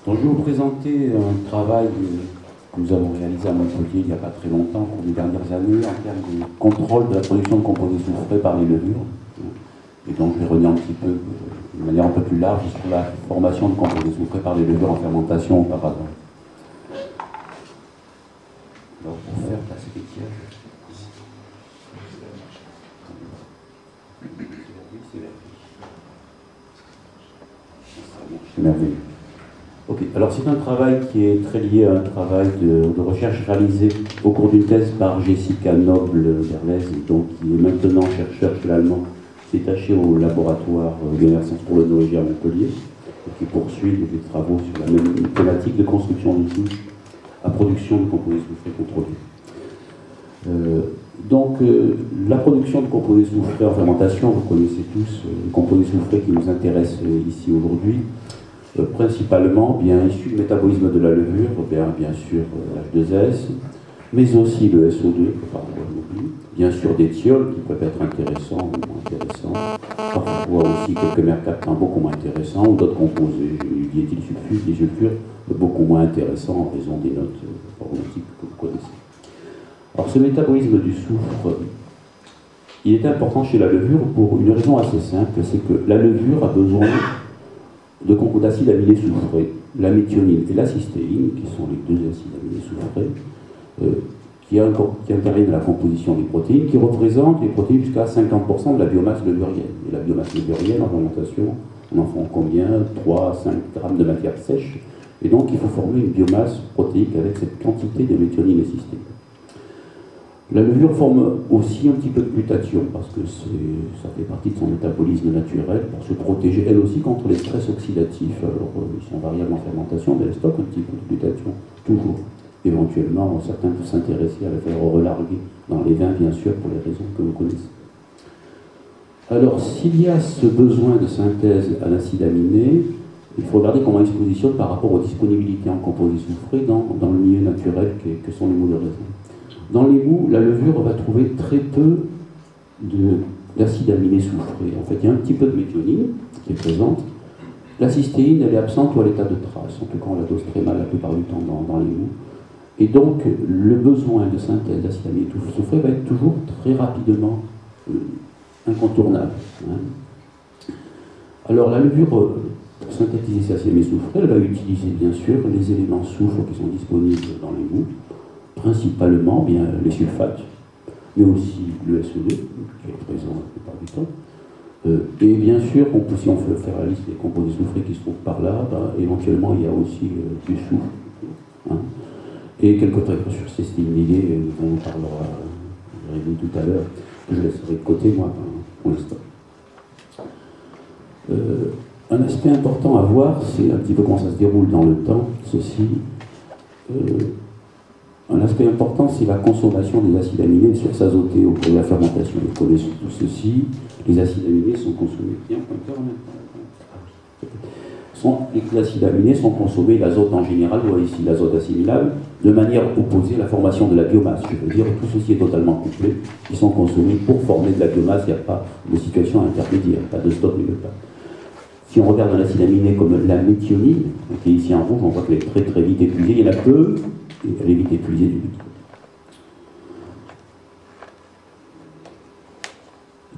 Donc, je vais vous présenter un travail que nous avons réalisé à Montpellier il n'y a pas très longtemps, au cours des dernières années, en termes de contrôle de la production de composés soufrés par les levures. Et donc, je vais revenir un petit peu, de manière un peu plus large, sur la formation de composés soufrés par les levures en fermentation auparavant. Alors, pour faire passer l'étiage. C'est merveilleux. Ok, alors c'est un travail qui est très lié à un travail de recherche réalisé au cours d'une thèse par Jessica Noble-Berlez, donc qui est maintenant chercheur chez l'Allemand, détaché au laboratoire Gemersens pour l'œnologie à Montpellier, et qui poursuit des travaux sur la même thématique de construction de souches à production de composés soufrés contrôlés. La production de composés soufrés en fermentation, vous connaissez tous les composés soufrés qui nous intéressent ici aujourd'hui, principalement bien issus du métabolisme de la levure, bien sûr l'H2S, mais aussi le SO2, bien sûr des thiols qui peuvent être intéressants ou moins intéressants, parfois aussi quelques mercaptans beaucoup moins intéressants, ou d'autres composés, du diéthylsulfure, des sulfures, beaucoup moins intéressants en raison des notes aromatiques que vous connaissez. Alors ce métabolisme du soufre, il est important chez la levure pour une raison assez simple, c'est que la levure a besoin de composés d'acides aminés soufrés, la méthionine et la cystéine, qui sont les deux acides aminés soufrés, qui interviennent dans la composition des protéines, qui représentent les protéines jusqu'à 50% de la biomasse levurienne. Et la biomasse levurienne, en fermentation, on en prend combien 3 à 5 grammes de matière sèche. Et donc, il faut former une biomasse protéique avec cette quantité de méthionine et cystéine. La levure forme aussi un petit peu de glutathion, parce que ça fait partie de son métabolisme naturel, pour se protéger elle aussi contre les stress oxydatifs. Alors, ils sont variables en fermentation, mais elles stockent un petit peu de glutathion, toujours. Éventuellement, certains peuvent s'intéresser à la faire relarguer dans les vins, bien sûr, pour les raisons que vous connaissez. Alors, s'il y a ce besoin de synthèse à l'acide aminé, il faut regarder comment il se positionne par rapport aux disponibilités en composés soufrés dans le milieu naturel que sont les mous de raisin. Dans les mous, la levure va trouver très peu d'acide aminé soufré. En fait, il y a un petit peu de méthionine qui est présente. La cystéine, elle est absente ou à l'état de trace. En tout cas, on la dose très mal la plupart du temps dans les mous. Et donc, le besoin de synthèse d'acide aminé soufré va être toujours très rapidement incontournable. Alors, la levure, pour synthétiser ces acides aminés soufrés, elle va utiliser bien sûr les éléments soufre qui sont disponibles dans les mous, principalement bien les sulfates, mais aussi le SO2, qui est présent la plupart du temps. Et bien sûr, si on veut faire la liste des composés soufrés qui se trouvent par là, éventuellement il y a aussi du soufre. Et quelques traits sur ces stimulés dont on parlera tout à l'heure, que je laisserai de côté, moi, pour l'instant. Un aspect important à voir, c'est un petit peu comment ça se déroule dans le temps, ceci. Un aspect important, c'est la consommation des acides aminés sur azotés au cours de la fermentation. Vous connaissez tout ceci. Les acides aminés sont consommés. Les acides aminés sont consommés, l'azote en général, vous voyez ici l'azote assimilable, de manière opposée à la formation de la biomasse. Je veux dire, tout ceci est totalement couplé. Ils sont consommés pour former de la biomasse. Il n'y a pas de situation intermédiaire, pas de stock nulle part. Si on regarde un acide aminé comme la méthionine, qui est ici en rouge, on voit qu'elle est très très vite épuisée. Il y en a peu, et elle est vite épuisée du liquide.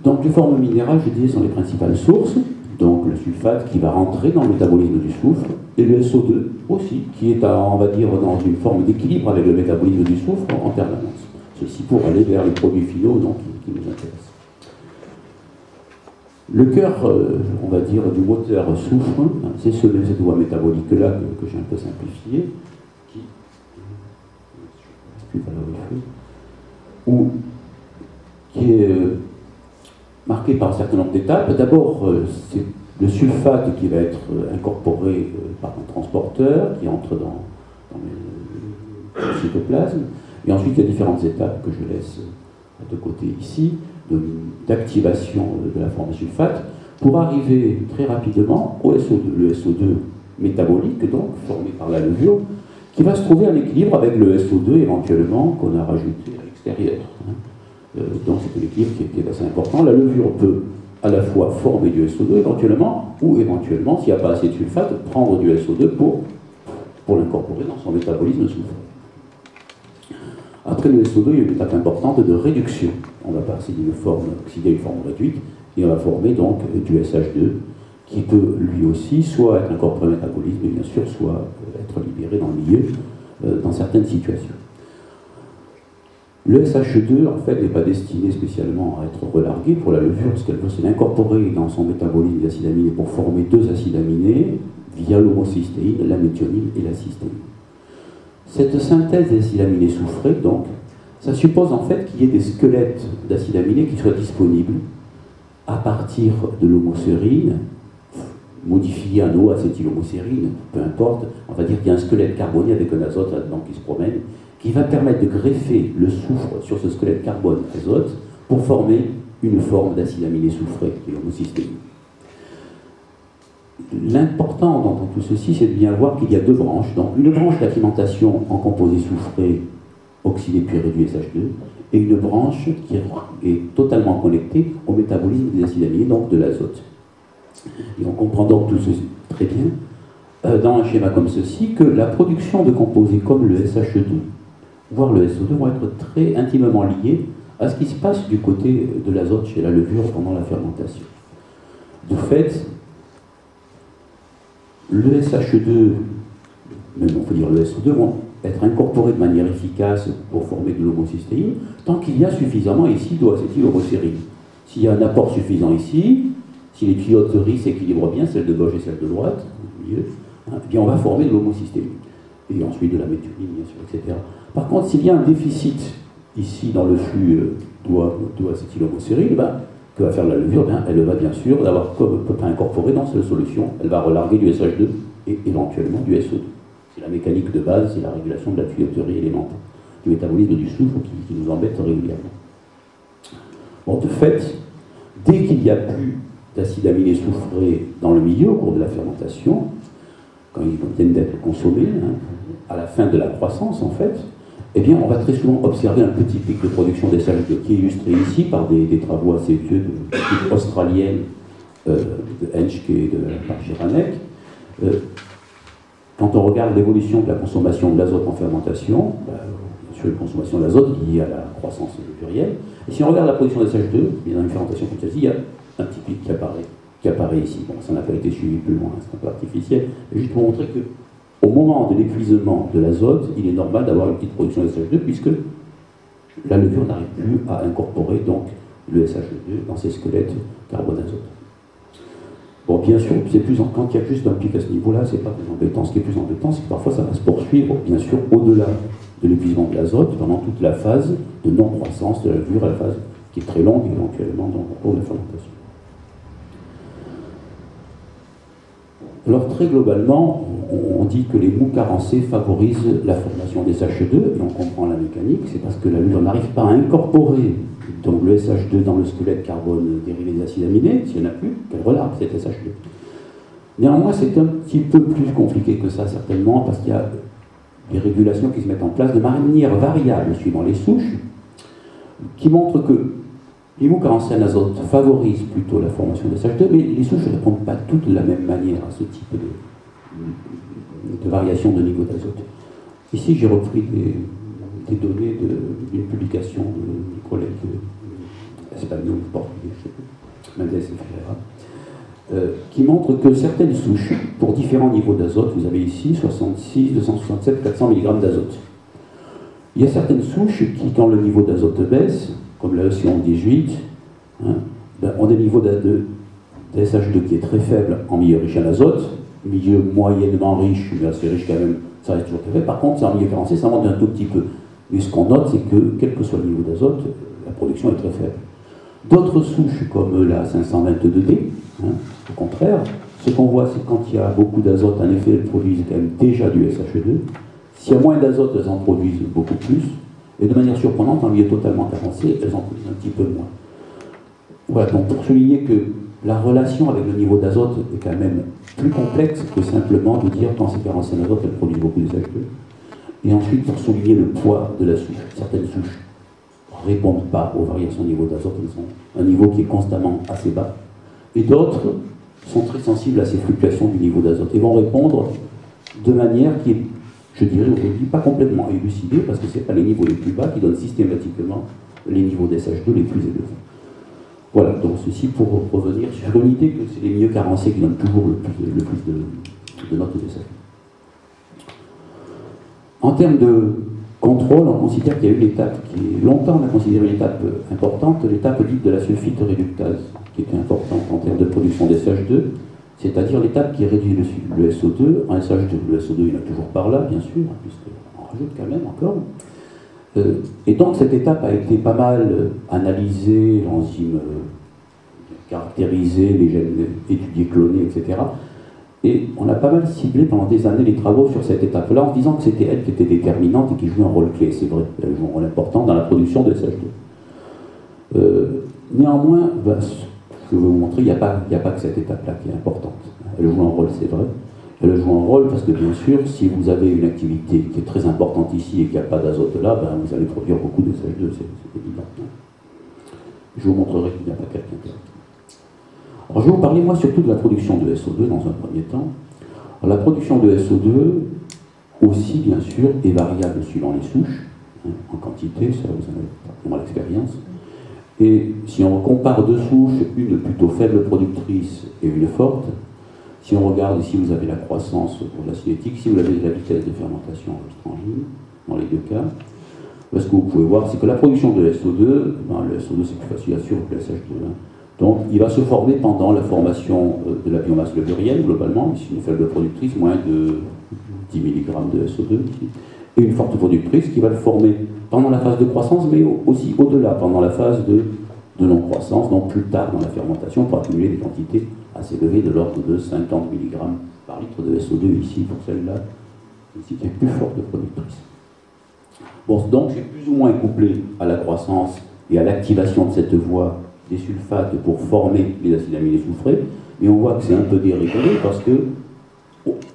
Donc les formes minérales, je disais, sont les principales sources. Donc le sulfate qui va rentrer dans le métabolisme du soufre, et le SO2 aussi, qui est, on va dire, dans une forme d'équilibre avec le métabolisme du soufre en permanence. Ceci pour aller vers les produits finaux donc, qui nous intéressent. Le cœur, on va dire, du moteur soufre, c'est cette voie métabolique-là que j'ai un peu simplifiée, qui est marqué par un certain nombre d'étapes. D'abord, c'est le sulfate qui va être incorporé par un transporteur qui entre dans le cytoplasme. Et ensuite, il y a différentes étapes que je laisse de côté ici, d'activation de la forme sulfate, pour arriver très rapidement au SO2. Le SO2 métabolique, donc, formé par la levure, qui va se trouver en équilibre avec le SO2 éventuellement qu'on a rajouté à l'extérieur. Donc c'est un équilibre qui est assez important. La levure peut à la fois former du SO2 éventuellement, ou éventuellement, s'il n'y a pas assez de sulfate, prendre du SO2 pour pour l'incorporer dans son métabolisme soufré. Après le SO2, il y a une étape importante de réduction. On va passer d'une forme oxydée à une forme réduite, et on va former donc du SH2, qui peut lui aussi soit être incorporé au métabolisme, et bien sûr, soit être libéré dans le milieu dans certaines situations. Le SH2, en fait, n'est pas destiné spécialement à être relargué pour la levure, parce qu'elle veut se l'incorporer dans son métabolisme d'acide aminé pour former deux acides aminés via l'homocystéine, la méthionine et la cystéine. Cette synthèse d'acides aminés soufrés, donc, ça suppose en fait qu'il y ait des squelettes d'acides aminés qui soient disponibles à partir de l'homocérine, modifié en O-acétylhomocérine, peu importe, on va dire qu'il y a un squelette carboné avec un azote là-dedans qui se promène, qui va permettre de greffer le soufre sur ce squelette carbone-azote pour former une forme d'acide aminé soufré, qui est l'homocystéine. L'important dans tout ceci, c'est de bien voir qu'il y a deux branches. Donc, une branche d'alimentation en composés soufrés, oxydés puis réduits SH2, et une branche qui est totalement connectée au métabolisme des acides aminés, donc de l'azote. Et on comprend donc tout ceci très bien dans un schéma comme ceci, que la production de composés comme le SH2, voire le SO2, vont être très intimement liés à ce qui se passe du côté de l'azote chez la levure pendant la fermentation. De fait, le SH2, même on peut dire le SO2, vont être incorporés de manière efficace pour former de l'homocystéine, tant qu'il y a suffisamment ici d'o-acétylhomocérine. S'il y a un apport suffisant ici, si les tuyauteries s'équilibrent bien, celle de gauche et celle de droite, au milieu, eh bien on va former de l'homocystéine. Et ensuite de la méthionine, bien sûr, etc. Par contre, s'il y a un déficit ici dans le flux d'o-acétylhomocérine, que va faire la levure? Elle va bien sûr, d'avoir comme peut pas incorporer dans cette solution, elle va relarguer du SH2 et éventuellement du SO2. C'est la mécanique de base, c'est la régulation de la tuyauterie élémentaire, du métabolisme du soufre qui nous embête régulièrement. Bon, de fait, dès qu'il n'y a plus d'acides aminés soufrés dans le milieu au cours de la fermentation, quand ils viennent d'être consommés, à la fin de la croissance en fait, eh bien on va très souvent observer un petit pic de production des SH2 qui est illustré ici par des travaux assez vieux de type australienne de Henschke et de Jiranek. Quand on regarde l'évolution de la consommation de l'azote en fermentation, bien sûr une consommation d'azote liée à la croissance levurière, et si on regarde la production des SH2, bien dans une fermentation comme celle-ci, il y a un petit pic qui apparaît ici. Bon, ça n'a pas été suivi plus loin, c'est un peu artificiel, mais juste pour montrer que au moment de l'épuisement de l'azote, il est normal d'avoir une petite production de SH2 puisque la levure n'arrive plus à incorporer donc le SH2 dans ses squelettes carbone-azote. Bon, bien sûr, quand il y a juste un pic à ce niveau-là, c'est pas très embêtant. Ce qui est plus embêtant, c'est que parfois ça va se poursuivre, bien sûr, au-delà de l'épuisement de l'azote, pendant toute la phase de non-croissance de la levure, la phase qui est très longue éventuellement dans le cours de la fermentation. Alors très globalement, on dit que les mous carencés favorisent la formation des SH2, et on comprend la mécanique, c'est parce que la levure n'arrive pas à incorporer donc le SH2 dans le squelette carbone dérivé des acides aminés, s'il n'y en a plus, qu'elle relargue cet SH2. Néanmoins, c'est un petit peu plus compliqué que ça, certainement, parce qu'il y a des régulations qui se mettent en place de manière variable suivant les souches, qui montrent que les mous carencés en azote favorisent plutôt la formation de SH2, mais les souches ne répondent pas toutes de la même manière à ce type de variation de niveau d'azote. Ici, j'ai repris des données d'une publication de collègues espagnols, portugais, je ne sais plus, Mendes et Ferreira, qui montre que certaines souches, pour différents niveaux d'azote, vous avez ici 66, 267, 400 mg d'azote. Il y a certaines souches qui, quand le niveau d'azote baisse, comme la EC1118, ont des niveaux de SH2 qui est très faible en milieu riche en azote, milieu moyennement riche, mais assez riche quand même, ça reste toujours très faible. Par contre, en milieu carencé, ça monte un tout petit peu. Mais ce qu'on note, c'est que, quel que soit le niveau d'azote, la production est très faible. D'autres souches, comme la 522D, au contraire, ce qu'on voit, c'est que quand il y a beaucoup d'azote, en effet, elles produisent quand même déjà du SH2. S'il y a moins d'azote, elles en produisent beaucoup plus. Et de manière surprenante, en milieu totalement carencé, elles en produisent un petit peu moins. Voilà, donc pour souligner que la relation avec le niveau d'azote est quand même plus complexe que simplement de dire quand c'est carencé en azote, elles produisent beaucoup de SH2. Et ensuite, pour souligner le poids de la souche, certaines souches ne répondent pas aux variations de niveau d'azote, elles ont un niveau qui est constamment assez bas. Et d'autres sont très sensibles à ces fluctuations du niveau d'azote et vont répondre de manière qui est, je dirais aujourd'hui, pas complètement élucidée, parce que ce n'est pas les niveaux les plus bas qui donnent systématiquement les niveaux d'SH2 les plus élevés. Voilà, donc ceci pour revenir sur l'idée que c'est les milieux carencés qui donnent toujours le plus de notes d'SH2. En termes de contrôle, on considère qu'il y a une étape qui est, longtemps on a considéré une étape importante, l'étape dite de la sulfite réductase, qui était importante en termes de production d'SH2, c'est-à-dire l'étape qui réduit le SO2 en SH2. Le SO2 il y en a toujours par là, bien sûr, puisqu'on rajoute quand même encore. Et donc cette étape a été pas mal analysée, l'enzyme caractérisée, les gènes étudiés, clonés, etc. Et on a pas mal ciblé pendant des années les travaux sur cette étape-là en se disant que c'était elle qui était déterminante et qui jouait un rôle clé. C'est vrai, elle joue un rôle important dans la production de SH2. Néanmoins, ce que je veux vous montrer, il n'y a pas que cette étape-là qui est importante. Elle joue un rôle, c'est vrai. Elle joue un rôle parce que, bien sûr, si vous avez une activité qui est très importante ici et qu'il n'y a pas d'azote là, ben, vous allez produire beaucoup de SH2, c'est évident. Je vous montrerai qu'il n'y a pas quelqu'un d'autre. Alors, je vais vous parler, moi, surtout de la production de SO2 dans un premier temps. Alors, la production de SO2, aussi, bien sûr, est variable suivant les souches, hein, en quantité, ça vous en avez pratiquement l'expérience. Et si on compare deux souches, une plutôt faible productrice et une forte, si on regarde ici, vous avez la croissance pour la cinétique, si vous avez la vitesse de fermentation extrangine, dans les deux cas, ce que vous pouvez voir, c'est que la production de SO2, ben, le SO2 c'est plus facile à suivre que le SH2, hein. Donc il va se former pendant la formation de la biomasse levurienne, globalement, ici une faible productrice, moins de 10 mg de SO2, ici, et une forte productrice qui va le former pendant la phase de croissance, mais aussi au-delà, pendant la phase de non-croissance, donc plus tard dans la fermentation, pour accumuler des quantités assez élevées de l'ordre de 50 mg par litre de SO2 ici, pour celle-là, ici qui est plus forte productrice. Bon, donc c'est plus ou moins couplé à la croissance et à l'activation de cette voie des sulfates pour former les acides aminés soufrés, mais on voit que c'est un peu dérégulé parce que,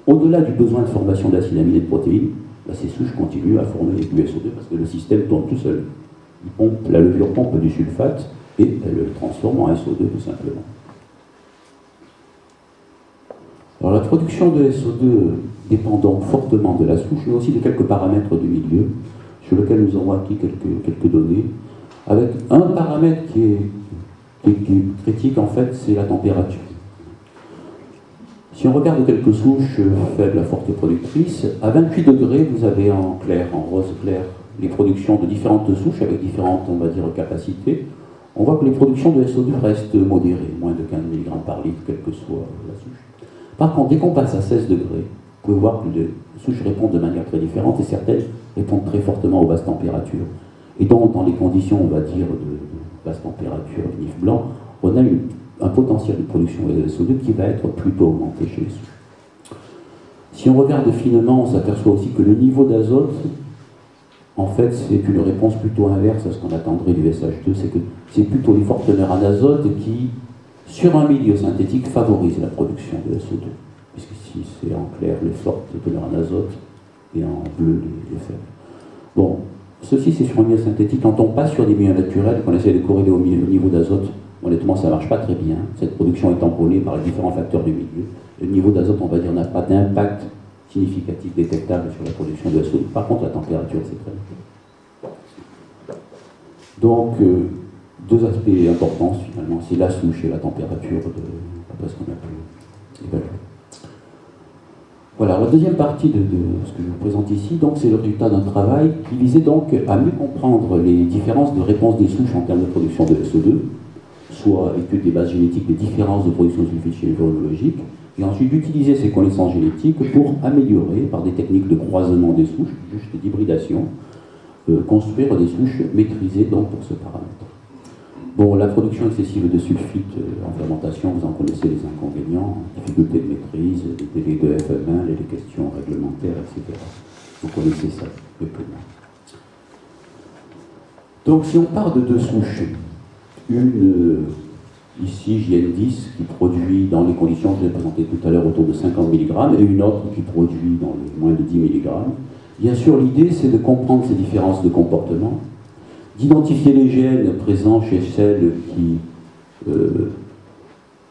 au-delà du besoin de formation d'acides aminés de protéines, bah, ces souches continuent à former du SO2 parce que le système tourne tout seul. La levure pompe du sulfate et elle le transforme en SO2 tout simplement. Alors la production de SO2 dépend donc fortement de la souche, mais aussi de quelques paramètres du milieu, sur lesquels nous avons acquis quelques données, avec un paramètre qui est critique en fait, c'est la température. Si on regarde quelques souches faibles à forte productrice, à 28 degrés, vous avez en clair, en rose clair, les productions de différentes souches avec différentes, on va dire, capacités. On voit que les productions de SO2 restent modérées, moins de 15 mg par litre, quelle que soit la souche. Par contre, dès qu'on passe à 16 degrés, vous pouvez voir que les souches répondent de manière très différente et certaines répondent très fortement aux basses températures. Et donc, dans les conditions, on va dire, de basse température, nif blanc, on a un potentiel de production de SO2 qui va être plutôt augmenté chez les souches. Si on regarde finement, on s'aperçoit aussi que le niveau d'azote, en fait, c'est une réponse plutôt inverse à ce qu'on attendrait du SH2, c'est que c'est plutôt les fortes teneurs en azote qui, sur un milieu synthétique, favorisent la production de SO2. Puisqu'ici, c'est en clair les fortes teneurs en azote et en bleu les faibles. Bon, ceci c'est sur un milieu synthétique. Quand on passe sur des milieux naturels, qu'on essaie de corréler au niveau d'azote, honnêtement, ça ne marche pas très bien. Cette production est tamponnée par les différents facteurs du milieu. Le niveau d'azote, on va dire, n'a pas d'impact significatif détectable sur la production de SO2. Par contre, la température, c'est très bien. Donc, deux aspects importants, finalement, c'est la souche et la température de ce qu'on a pu évaluer. Voilà, la deuxième partie de ce que je vous présente ici, donc, c'est le résultat d'un travail qui visait donc à mieux comprendre les différences de réponse des souches en termes de production de SO2, soit étude des bases génétiques des différences de production de sulfite chez les virologiques, et ensuite d'utiliser ces connaissances génétiques pour améliorer, par des techniques de croisement des souches, juste d'hybridation, construire des souches maîtrisées donc pour ce paramètre. Bon, la production excessive de sulfite en fermentation, vous en connaissez les inconvénients, difficulté de maîtrise, les délais de FM1, les questions réglementaires, etc. Vous connaissez ça, le peu moins. Donc si on part de deux souches, une ici JN10 qui produit dans les conditions que je vous ai présentées tout à l'heure autour de 50 mg et une autre qui produit dans les moins de 10 mg. Bien sûr, l'idée c'est de comprendre ces différences de comportement, d'identifier les gènes présents chez celles qui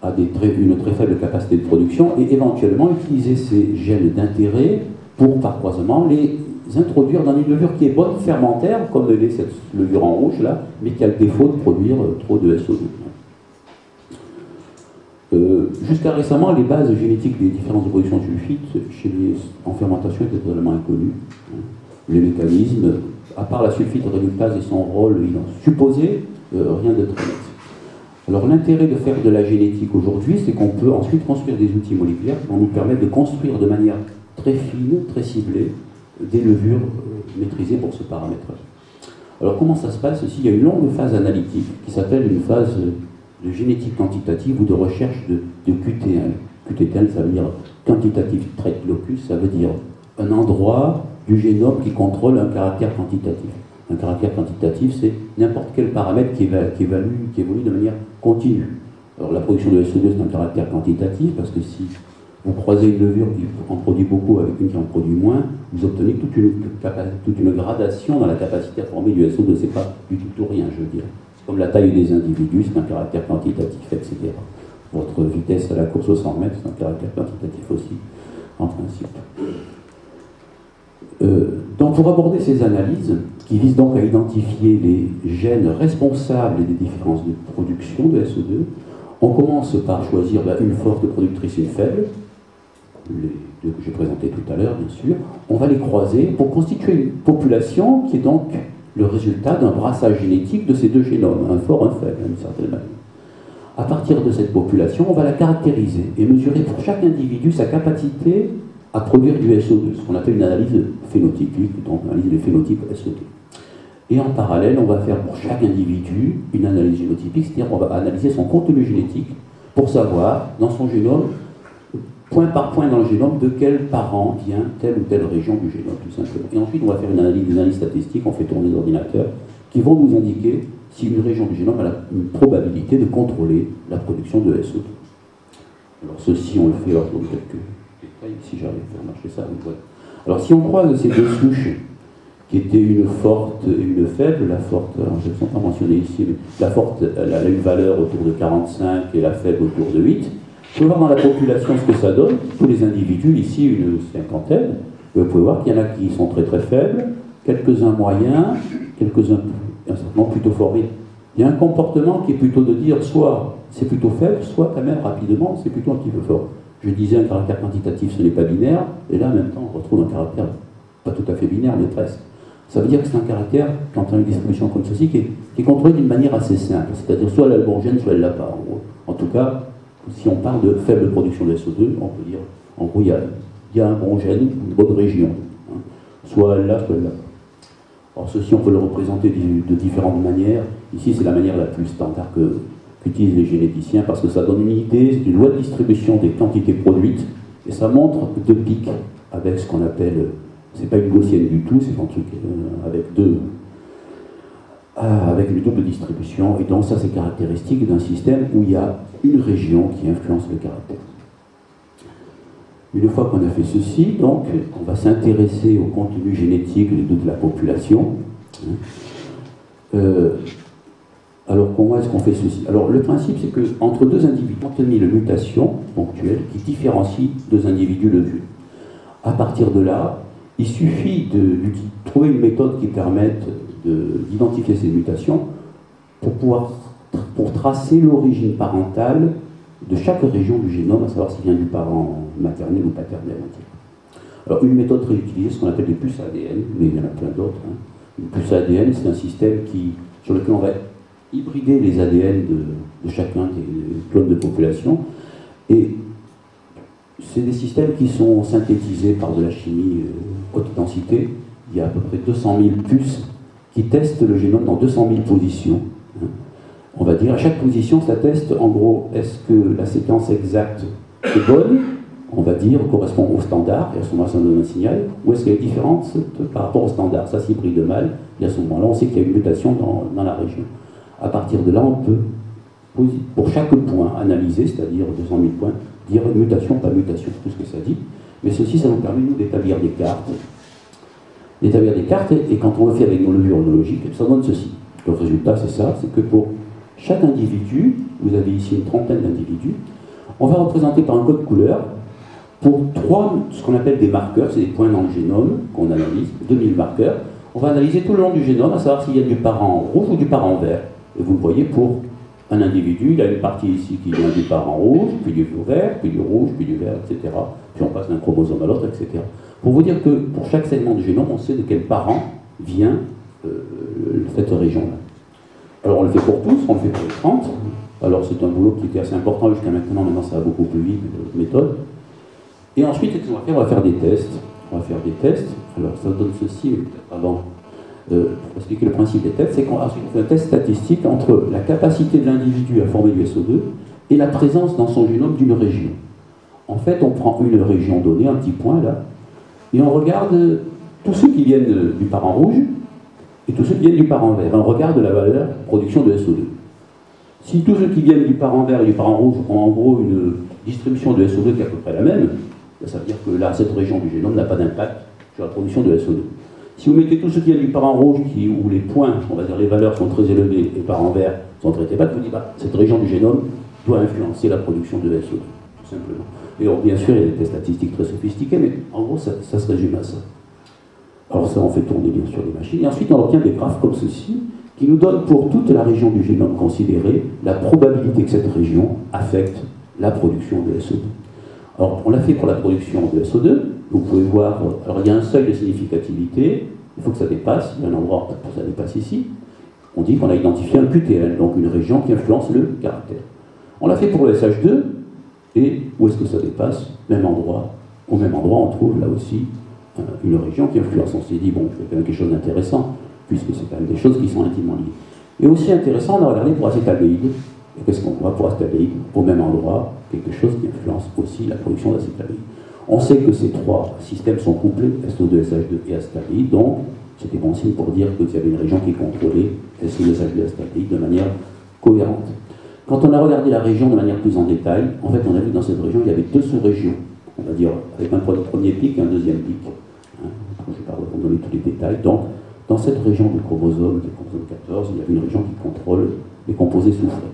a une très faible capacité de production, et éventuellement utiliser ces gènes d'intérêt pour, par croisement, les introduire dans une levure qui est bonne, fermentaire, comme l'est cette levure en rouge là, mais qui a le défaut de produire trop de SO2. Jusqu'à récemment, les bases génétiques des différences de production de sulfite en fermentation étaient totalement inconnues. Les mécanismes, à part la sulfite réductase et son rôle supposé, rien de très net. Alors l'intérêt de faire de la génétique aujourd'hui, c'est qu'on peut ensuite construire des outils moléculaires qui vont nous permettre de construire de manière très fine, très ciblée, des levures maîtrisées pour ce paramètre-là. Alors comment ça se passe? Ici, il y a une longue phase analytique qui s'appelle une phase de génétique quantitative ou de recherche de QTL. QTL, ça veut dire Quantitative Trait Locus, ça veut dire un endroit du génome qui contrôle un caractère quantitatif. Un caractère quantitatif, c'est n'importe quel paramètre qui évolue de manière continue. Alors la production de SO2, c'est un caractère quantitatif, parce que si vous croisez une levure qui en produit beaucoup avec une qui en produit moins, vous obtenez toute une gradation dans la capacité à former du SO2. C'est pas du tout rien, je veux dire. C'est comme la taille des individus, c'est un caractère quantitatif, etc. Votre vitesse à la course aux 100 mètres, c'est un caractère quantitatif aussi, en principe. Donc pour aborder ces analyses, qui visent donc à identifier les gènes responsables des différences de production de SO2, on commence par choisir une forte productrice et une faible, les deux que j'ai présentés tout à l'heure, bien sûr. On va les croiser pour constituer une population qui est donc le résultat d'un brassage génétique de ces deux génomes, un fort, un faible, d'une certaine manière. À partir de cette population, on va la caractériser et mesurer pour chaque individu sa capacité à produire du SO2, ce qu'on appelle une analyse phénotypique, donc une analyse de phénotype SO2. Et en parallèle, on va faire pour chaque individu une analyse génotypique, c'est-à-dire on va analyser son contenu génétique pour savoir, dans son génome, point par point dans le génome, de quel parent vient telle ou telle région du génome, tout simplement. Et ensuite, on va faire des analyses statistiques, on fait tourner des ordinateurs, qui vont nous indiquer si une région du génome a une probabilité de contrôler la production de SO2. Alors ceci, on le fait, alors je vous donne quelques détails, si j'arrive à faire marcher ça. Voilà. Alors si on croise ces deux souches, qui étaient une forte et une faible, la forte, alors je ne sais pas mentionner ici, mais la forte, elle a une valeur autour de 45 et la faible autour de 8. Vous pouvez voir dans la population ce que ça donne, tous les individus, ici une cinquantaine, vous pouvez voir qu'il y en a qui sont très très faibles, quelques-uns moyens, quelques-uns un certain nombre plutôt formés. Il y a un comportement qui est plutôt de dire soit c'est plutôt faible, soit quand même rapidement c'est plutôt un petit peu fort. Je disais un caractère quantitatif ce n'est pas binaire, et là en même temps on retrouve un caractère pas tout à fait binaire mais presque. Ça veut dire que c'est un caractère, quand on a une distribution comme ceci, qui est contrôlé d'une manière assez simple, c'est-à-dire soit elle a le bon gène, soit elle ne l'a pas. En tout cas, si on parle de faible production de SO2, on peut dire, en gros, il y a un bon gène, une bonne région. Hein. Soit elle l'a, soit elle l'a pas. Alors ceci, on peut le représenter de différentes manières. Ici, c'est la manière la plus standard qu'utilisent les généticiens, parce que ça donne une idée, c'est une loi de distribution des quantités produites, et ça montre deux pics avec ce qu'on appelle... C'est pas une gaussienne du tout, c'est un truc avec une double distribution. Et donc ça, c'est caractéristique d'un système où il y a une région qui influence le caractère. Une fois qu'on a fait ceci, donc, on va s'intéresser au contenu génétique de la population. Alors comment est-ce qu'on fait ceci? Alors le principe, c'est qu'entre deux individus, on obtient une mutation ponctuelle qui différencie deux individus de vue. À partir de là, il suffit de trouver une méthode qui permette d'identifier ces mutations pour tracer l'origine parentale de chaque région du génome, à savoir s'il vient du parent maternel ou paternel. Alors une méthode très utilisée, ce qu'on appelle des puces ADN, mais il y en a plein d'autres. Hein. Une puce ADN, c'est un système sur lequel on va hybrider les ADN de chacun des clones de population, et c'est des systèmes qui sont synthétisés par de la chimie haute densité. Il y a à peu près 200 000 puces qui testent le génome dans 200 000 positions. On va dire, à chaque position, ça teste, en gros, est-ce que la séquence exacte est bonne, on va dire, correspond au standard, et à ce moment-là, ça donne un signal, ou est-ce qu'elle est différente par rapport au standard, ça s'hybride mal, et à ce moment-là, on sait qu'il y a une mutation dans la région. À partir de là, on peut, pour chaque point analysé, c'est-à-dire 200 000 points, dire mutation, pas mutation, tout ce que ça dit. Mais ceci, ça nous permet, nous, d'établir des cartes. D'établir des cartes, et quand on le fait avec nos levures homologiques, ça donne ceci. Le résultat, c'est ça, c'est que pour chaque individu, vous avez ici une trentaine d'individus. On va représenter par un code couleur pour ce qu'on appelle des marqueurs, c'est des points dans le génome qu'on analyse, 2000 marqueurs. On va analyser tout le long du génome, à savoir s'il y a du parent rouge ou du parent vert. Et vous le voyez pour un individu, il y a une partie ici qui vient du parent rouge, puis du vert, puis du rouge, puis du vert, etc. Puis on passe d'un chromosome à l'autre, etc. Pour vous dire que pour chaque segment du génome, on sait de quel parent vient cette région-là. Alors on le fait pour tous, on le fait pour les 30. Alors c'est un boulot qui était assez important jusqu'à maintenant, maintenant ça va beaucoup plus vite, méthode. Et ensuite, qu'est-ce qu'on va faire? On va faire des tests. Alors ça donne ceci, mais peut-être avant, pour expliquer le principe des tests, c'est qu'ensuite on fait un test statistique entre la capacité de l'individu à former du SO2 et la présence dans son génome d'une région. En fait, on prend une région donnée, un petit point là, et on regarde tous ceux qui viennent du parent rouge et tous ceux qui viennent du parent vert. On regarde la valeur production de SO2. Si tous ceux qui viennent du parent vert et du parent rouge ont en gros une distribution de SO2 qui est à peu près la même, ça veut dire que là, cette région du génome n'a pas d'impact sur la production de SO2. Si vous mettez tous ceux qui viennent du parent rouge, où les points, on va dire les valeurs sont très élevées, et parent vert sont très bas, vous dites, cette région du génome doit influencer la production de SO2, tout simplement. Et alors, bien sûr, il y a des tests statistiques très sophistiqués, mais en gros, ça se résume à ça. Alors ça, on fait tourner bien sûr les machines, et ensuite on obtient des graphes comme ceci, qui nous donnent pour toute la région du génome considérée, la probabilité que cette région affecte la production de SO2. Alors, on l'a fait pour la production de SO2. Vous pouvez voir, alors il y a un seuil de significativité, il faut que ça dépasse, il y a un endroit pour que ça dépasse ici. On dit qu'on a identifié un QTL, donc une région qui influence le caractère. On l'a fait pour le SH2, et où est-ce que ça dépasse? Même endroit. Au même endroit, on trouve là aussi une région qui influence. On s'est dit, bon, c'est quand même quelque chose d'intéressant, puisque c'est quand même des choses qui sont intimement liées. Et aussi intéressant, on a regardé pour acétaldéhyde. Et qu'est-ce qu'on voit pour acétaldéhyde? Au même endroit, quelque chose qui influence aussi la production d'acétaldéhyde. On sait que ces trois systèmes sont couplés, SO2, SH2 et acétaldéhyde, donc c'était bon signe pour dire qu'il y avait une région qui contrôlait SO2, SH2 et acétaldéhyde de manière cohérente. Quand on a regardé la région de manière plus en détail, en fait on a vu que dans cette région il y avait deux sous-régions, on va dire avec un premier pic et un deuxième pic. Je ne vais pas vous donner tous les détails. Donc dans cette région du chromosome, le chromosome 14, il y avait une région qui contrôle les composés soufrés.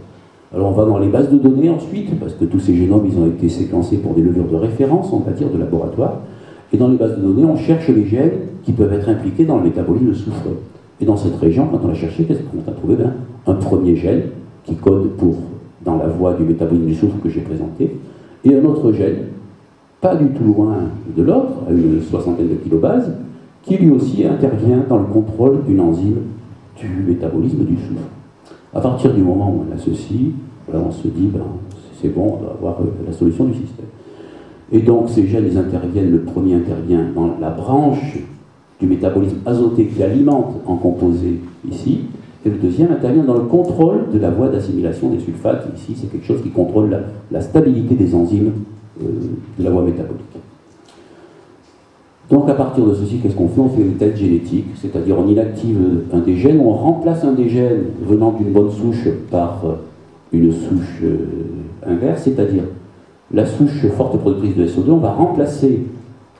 Alors on va dans les bases de données ensuite, parce que tous ces génomes ils ont été séquencés pour des levures de référence, on va dire, de laboratoire. Et dans les bases de données, on cherche les gènes qui peuvent être impliqués dans le métabolisme soufré. Et dans cette région, quand on a cherché, qu'est-ce qu'on a trouvé? Un premier gène qui code dans la voie du métabolisme du soufre que j'ai présenté, et un autre gène, pas du tout loin de l'autre, à une soixantaine de kilobases, qui lui aussi intervient dans le contrôle d'une enzyme du métabolisme du soufre. À partir du moment où on a ceci, on se dit, c'est bon, on va avoir la solution du système. Et donc ces gènes, ils interviennent, le premier intervient dans la branche du métabolisme azoté qui alimente en composé ici, et le deuxième intervient dans le contrôle de la voie d'assimilation des sulfates. Ici, c'est quelque chose qui contrôle la stabilité des enzymes de la voie métabolique. Donc à partir de ceci, qu'est-ce qu'on fait? On fait des tests génétiques, c'est-à-dire on inactive un des gènes, on remplace un des gènes venant d'une bonne souche par une souche inverse, c'est-à-dire la souche forte productrice de SO2, on va remplacer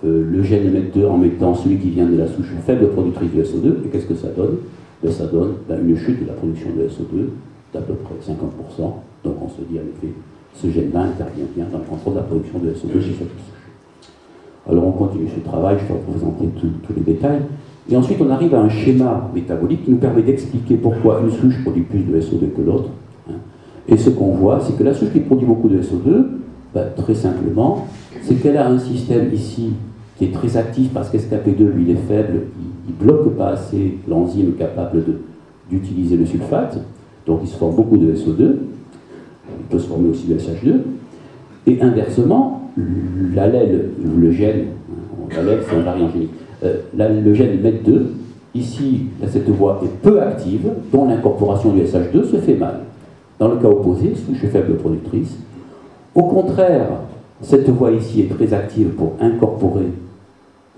le gène MET2 en mettant celui qui vient de la souche faible productrice de SO2, et qu'est-ce que ça donne? Ça donne une chute de la production de SO2 d'à peu près 50%, donc on se dit en effet, ce gène-là intervient bien dans le contrôle de la production de SO2 chez cette souche. Alors on continue ce travail, je vais vous présenter tous les détails. Et ensuite on arrive à un schéma métabolique qui nous permet d'expliquer pourquoi une souche produit plus de SO2 que l'autre. Et ce qu'on voit, c'est que la souche qui produit beaucoup de SO2, très simplement, c'est qu'elle a un système ici qui est très actif parce qu'SKP2, lui, il est faible, il ne bloque pas assez l'enzyme capable d'utiliser le sulfate, donc il se forme beaucoup de SO2, il peut se former aussi de SH2, et inversement, l'allèle, le gène, l'allèle c'est un variant génique, le gène MET2, ici, cette voie est peu active, dont l'incorporation du SH2 se fait mal. Dans le cas opposé, souche faible productrice, au contraire, cette voie ici est très active pour incorporer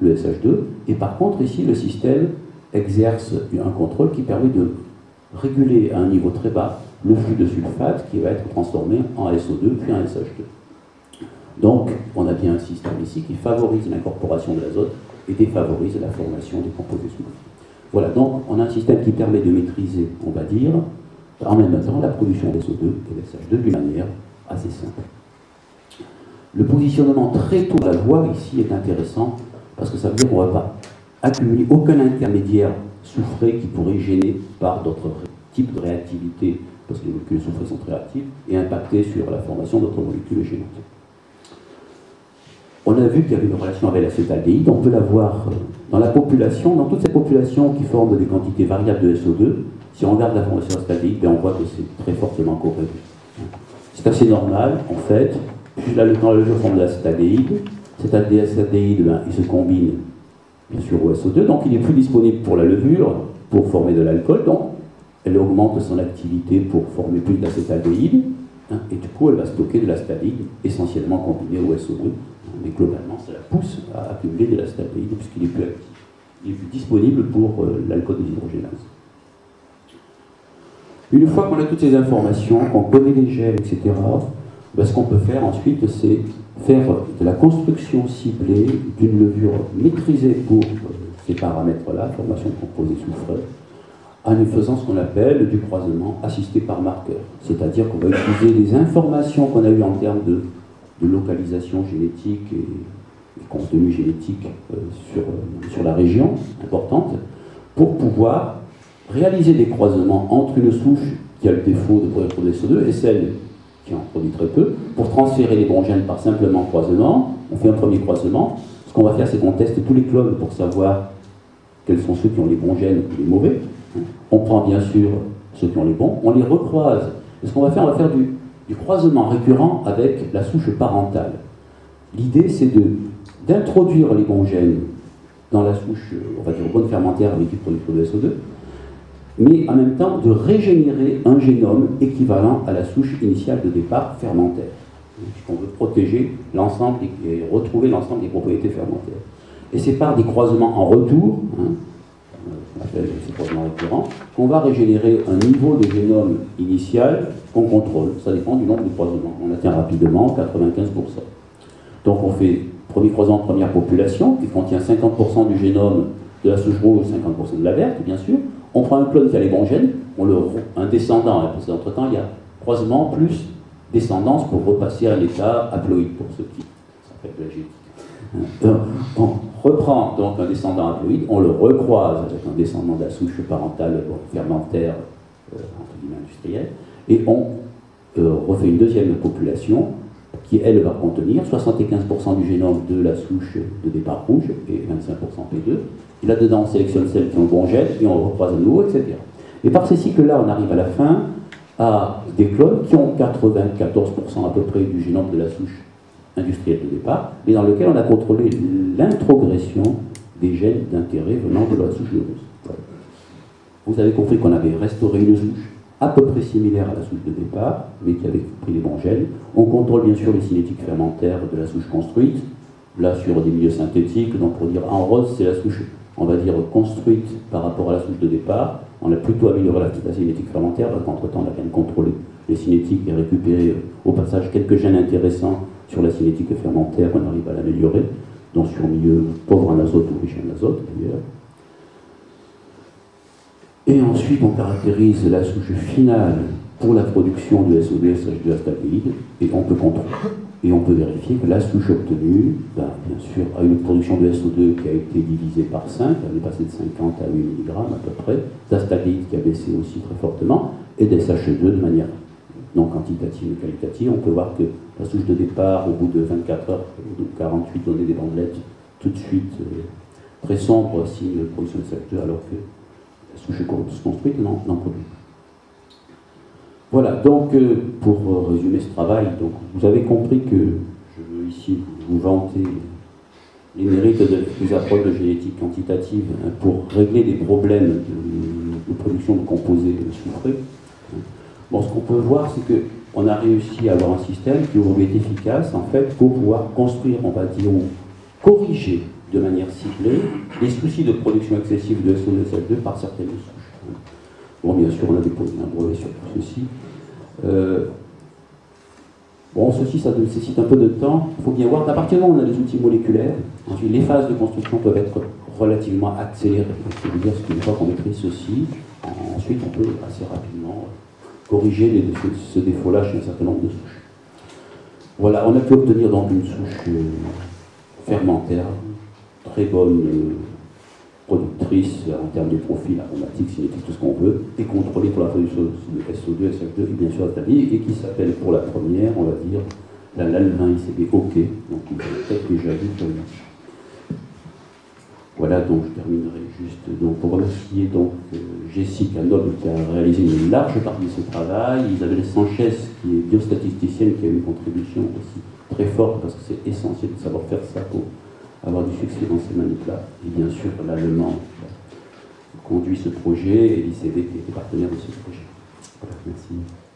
le SH2, et par contre ici le système exerce un contrôle qui permet de réguler à un niveau très bas le flux de sulfate qui va être transformé en SO2 puis en SH2. Donc on a bien un système ici qui favorise l'incorporation de l'azote et défavorise la formation des composés soufrés. Voilà, donc on a un système qui permet de maîtriser, on va dire, en même temps la production d'SO2 et d'SH2 d'une manière assez simple. Le positionnement très tôt de la voie ici est intéressant parce que ça veut dire qu'on ne va pas accumuler aucun intermédiaire soufré qui pourrait gêner par d'autres types de réactivité, parce que les molécules soufrées sont très réactives, et impacter sur la formation d'autres molécules gênantes. On a vu qu'il y avait une relation avec l'acétaldéhyde, on peut la voir dans la population, dans toutes ces populations qui forment des quantités variables de SO2. Si on regarde la formation d'acétaldéhyde, on voit que c'est très fortement corrélé. C'est assez normal, en fait. Puis là, quand le jeu forme de l'acétaldéhyde, cet acétaldéhyde, il se combine bien sûr au SO2, donc il est plus disponible pour la levure, pour former de l'alcool, donc elle augmente son activité pour former plus d'acétaldéhyde, et du coup elle va stocker de l'acétaldéhyde essentiellement combiné au SO2, mais globalement ça la pousse à accumuler de l'acétaldéhyde puisqu'il est plus actif, il est plus disponible pour l'alcool déshydrogénase. Une fois qu'on a toutes ces informations, qu'on connaît les gels, etc., ce qu'on peut faire ensuite, c'est faire de la construction ciblée d'une levure maîtrisée pour ces paramètres-là, formation de composés soufrés, en faisant ce qu'on appelle du croisement assisté par marqueur. C'est-à-dire qu'on va utiliser les informations qu'on a eues en termes de localisation génétique et contenu génétique sur la région importante, pour pouvoir réaliser des croisements entre une souche qui a le défaut de produire des SO2 et celle qui en produit très peu, pour transférer les bons gènes par simplement croisement. On fait un premier croisement. Ce qu'on va faire, c'est qu'on teste tous les clones pour savoir quels sont ceux qui ont les bons gènes ou les mauvais. On prend bien sûr ceux qui ont les bons, on les recroise. Et ce qu'on va faire, on va faire du croisement récurrent avec la souche parentale. L'idée, c'est d'introduire les bons gènes dans la souche, on va dire, bonne fermentaire avec qui produit de SO2, mais en même temps de régénérer un génome équivalent à la souche initiale de départ fermentaire. Puisqu'on veut protéger l'ensemble et retrouver l'ensemble des propriétés fermentaires. Et c'est par des croisements en retour, on appelle ces croisements récurrents, qu'on va régénérer un niveau de génome initial qu'on contrôle. Ça dépend du nombre de croisements. On atteint rapidement 95%. Donc on fait premier croisement de première population qui contient 50% du génome de la souche rouge, 50% de la verte, bien sûr. On prend un clone qui a les bons gènes, un descendant, parce qu'entre-temps, il y a croisement plus descendance pour repasser à l'état haploïde, pour ceux qui s'appellent de la génétique. On reprend donc un descendant haploïde, on le recroise avec un descendant de la souche parentale fermentaire, entre guillemets industrielle, et on refait une deuxième population qui, elle, va contenir 75% du génome de la souche de départ rouge et 25% P2. Et là-dedans, on sélectionne celles qui ont le bon gène et on recroise à nouveau, etc. Et par ces cycles-là, on arrive à la fin à des clones qui ont 94% à peu près du génome de la souche industrielle de départ, mais dans lequel on a contrôlé l'introgression des gènes d'intérêt venant de la souche de rouge. Voilà. Vous avez compris qu'on avait restauré une souche à peu près similaire à la souche de départ, mais qui avait pris les bons gènes. On contrôle bien sûr les cinétiques fermentaires de la souche construite, là sur des milieux synthétiques, donc pour dire en rose, c'est la souche, on va dire, construite par rapport à la souche de départ. On a plutôt amélioré la cinétique fermentaire, parce qu'entre-temps, on a bien contrôlé les cinétiques et récupéré au passage quelques gènes intéressants sur la cinétique fermentaire, on arrive à l'améliorer, donc sur milieu pauvre en azote ou riche en azote d'ailleurs. Et ensuite, on caractérise la souche finale pour la production de SO2, SH2, acétaldéhyde, et on peut contrôler. Et on peut vérifier que la souche obtenue, bien sûr, a une production de SO2 qui a été divisée par 5, elle est passée de 50 à 8 mg à peu près, d'acétaldéhyde qui a baissé aussi très fortement, et d'SH2 de manière non quantitative mais qualitative. On peut voir que la souche de départ, au bout de 24 heures, ou de 48, donnait des bandelettes tout de suite très sombres, signe de production de SH2, alors que la souche construite n'en produit pas. Voilà, donc pour résumer ce travail, donc, vous avez compris que je veux ici vous vanter les mérites des approches de génétique quantitative pour régler des problèmes de production de composés soufrés. Bon, ce qu'on peut voir, c'est qu'on a réussi à avoir un système qui aujourd'hui est efficace, en fait, pour pouvoir construire, on va dire, ou corriger de manière ciblée les soucis de production excessive de SO2 et SH2 par certaines souches. Bon, bien sûr, on a déposé un brevet sur tout ceci. Bon, ceci, ça nécessite un peu de temps. Il faut bien voir qu'à partir du moment où on a des outils moléculaires, ensuite les phases de construction peuvent être relativement accélérées. Ce que je veux dire, c'est qu'une fois qu'on maîtrise ceci, ensuite on peut assez rapidement corriger ce défaut-là chez un certain nombre de souches. Voilà, on a pu obtenir donc une souche fermentaire, très bonne productrice en termes de profil aromatique, cinétique, tout ce qu'on veut, et contrôlée pour la production de SO2, SH2 et bien sûr d'altanie, et qui s'appelle pour la première, on va dire, la LAL20 ICB OK, donc vous avez peut-être déjà vu sur l'image. Voilà, donc je terminerai juste donc, pour remercier donc, Jessica Noble qui a réalisé une large partie de ce travail, Isabelle Sanchez qui est biostatisticienne qui a une contribution aussi très forte parce que c'est essentiel de savoir faire ça pour avoir du succès dans ces manips-là, et bien sûr l'Allemand qui a conduit ce projet et l'ICB qui était partenaire de ce projet. Voilà, merci.